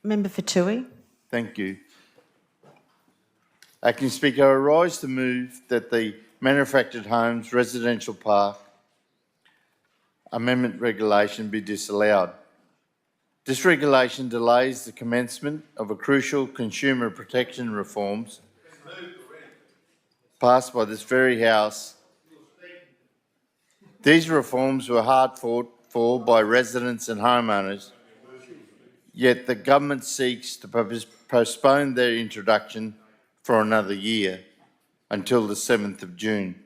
Member for Toohey. Thank you. Acting Speaker, I rise to move that the Manufactured Homes Residential Park Amendment Regulation be disallowed. This regulation delays the commencement of a crucial consumer protection reforms passed by this very House. These reforms were hard fought for by residents and homeowners, yet the government seeks to postpone their introduction for another year until the 7th of June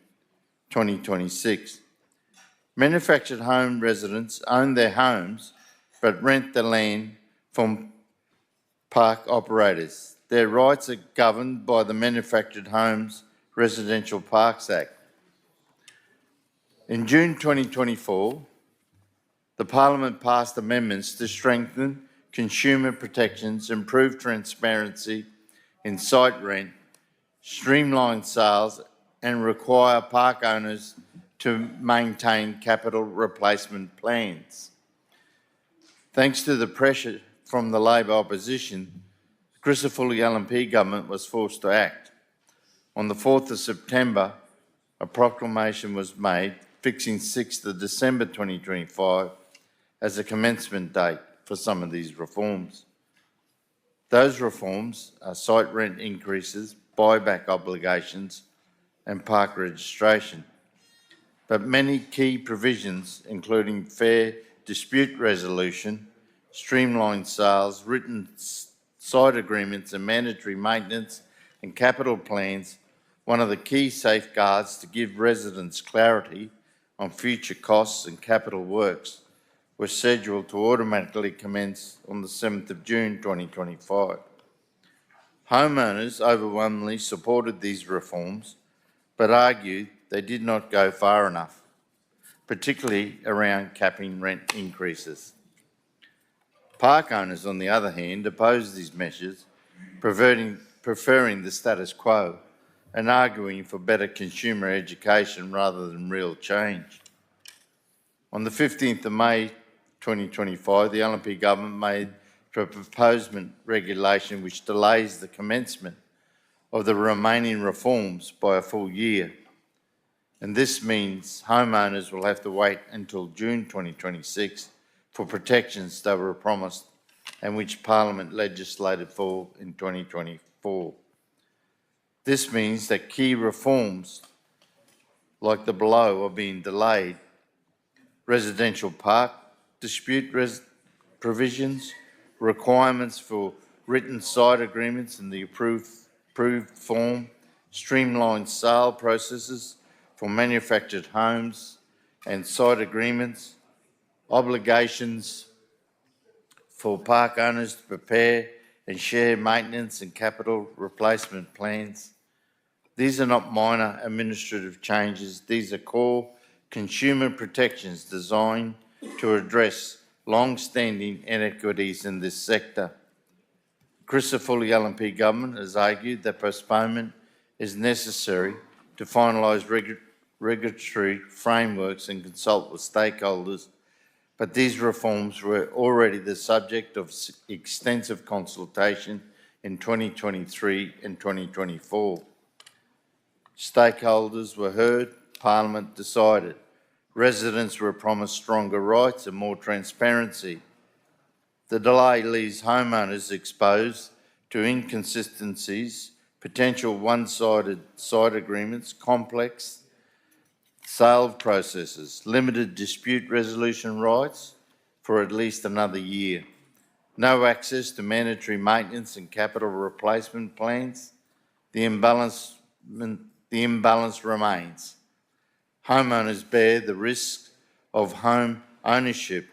2026. Manufactured home residents own their homes but rent the land from park operators. Their rights are governed by the Manufactured Homes Residential Parks Act. In June 2024, the Parliament passed amendments to strengthen consumer protections, improve transparency in site rent, streamline sales and require park owners to maintain capital replacement plans. Thanks to the pressure from the Labor opposition, the Crisafulli LNP Government was forced to act. On the 4th of September, a proclamation was made fixing 6th of December 2025 as a commencement date for some of these reforms. Those reforms are site rent increases, buyback obligations and park registration. But many key provisions, including fair dispute resolution, streamlined sales, written site agreements and mandatory maintenance and capital plans, one of the key safeguards to give residents clarity on future costs and capital works, were scheduled to automatically commence on the 7th of June 2025. Homeowners overwhelmingly supported these reforms, but argued they did not go far enough, particularly around capping rent increases. Park owners, on the other hand, opposed these measures, preferring the status quo and arguing for better consumer education rather than real change. On the 15th of May 2025, the LNP Government made a proposed regulation which delays the commencement of the remaining reforms by a full year. And this means homeowners will have to wait until June 2026 for protections that were promised and which Parliament legislated for in 2024. This means that key reforms like the below are being delayed. Residential park dispute provisions, requirements for written site agreements in the approved form, streamlined sale processes for manufactured homes and site agreements, obligations for park owners to prepare and share maintenance and capital replacement plans. These are not minor administrative changes. These are core consumer protections designed to address long-standing inequities in this sector. Crisafulli LNP Government has argued that postponement is necessary to finalise regulatory frameworks and consult with stakeholders, but these reforms were already the subject of extensive consultation in 2023 and 2024. Stakeholders were heard, Parliament decided. Residents were promised stronger rights and more transparency. The delay leaves homeowners exposed to inconsistencies, potential one-sided site agreements, complex sale processes, limited dispute resolution rights for at least another year, no access to mandatory maintenance and capital replacement plans. The imbalance remains. Homeowners bear the risk of home ownership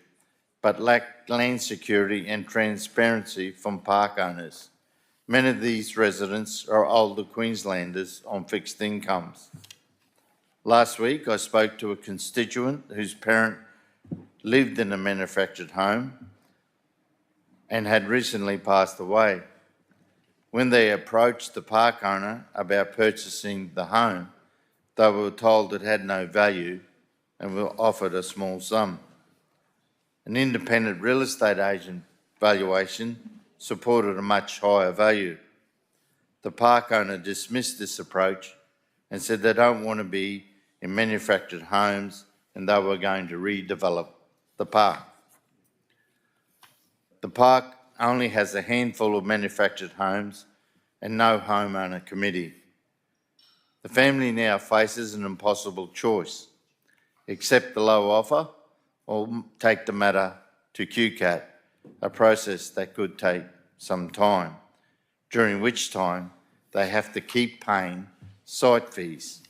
but lack land security and transparency from park owners. Many of these residents are older Queenslanders on fixed incomes. Last week, I spoke to a constituent whose parent lived in a manufactured home and had recently passed away. When they approached the park owner about purchasing the home, they were told it had no value and were offered a small sum. An independent real estate agent valuation supported a much higher value. The park owner dismissed this approach and said they don't want to be in manufactured homes and they were going to redevelop the park. The park only has a handful of manufactured homes and no homeowner committee. The family now faces an impossible choice: accept the low offer or take the matter to QCAT, a process that could take some time, during which time they have to keep paying site fees.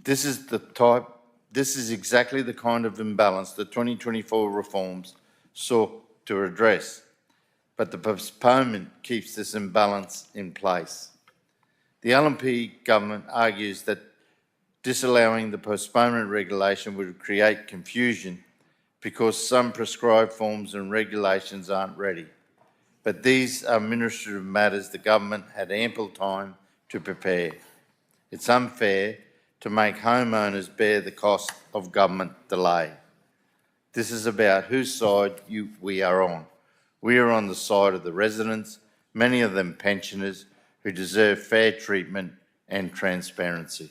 This is exactly the kind of imbalance the 2024 reforms sought to address, but the postponement keeps this imbalance in place. The LNP government argues that disallowing the postponement regulation would create confusion because some prescribed forms and regulations aren't ready. But these are administrative matters the government had ample time to prepare. It's unfair to make homeowners bear the cost of government delay. This is about whose side we are on. We are on the side of the residents, many of them pensioners, who deserve fair treatment and transparency.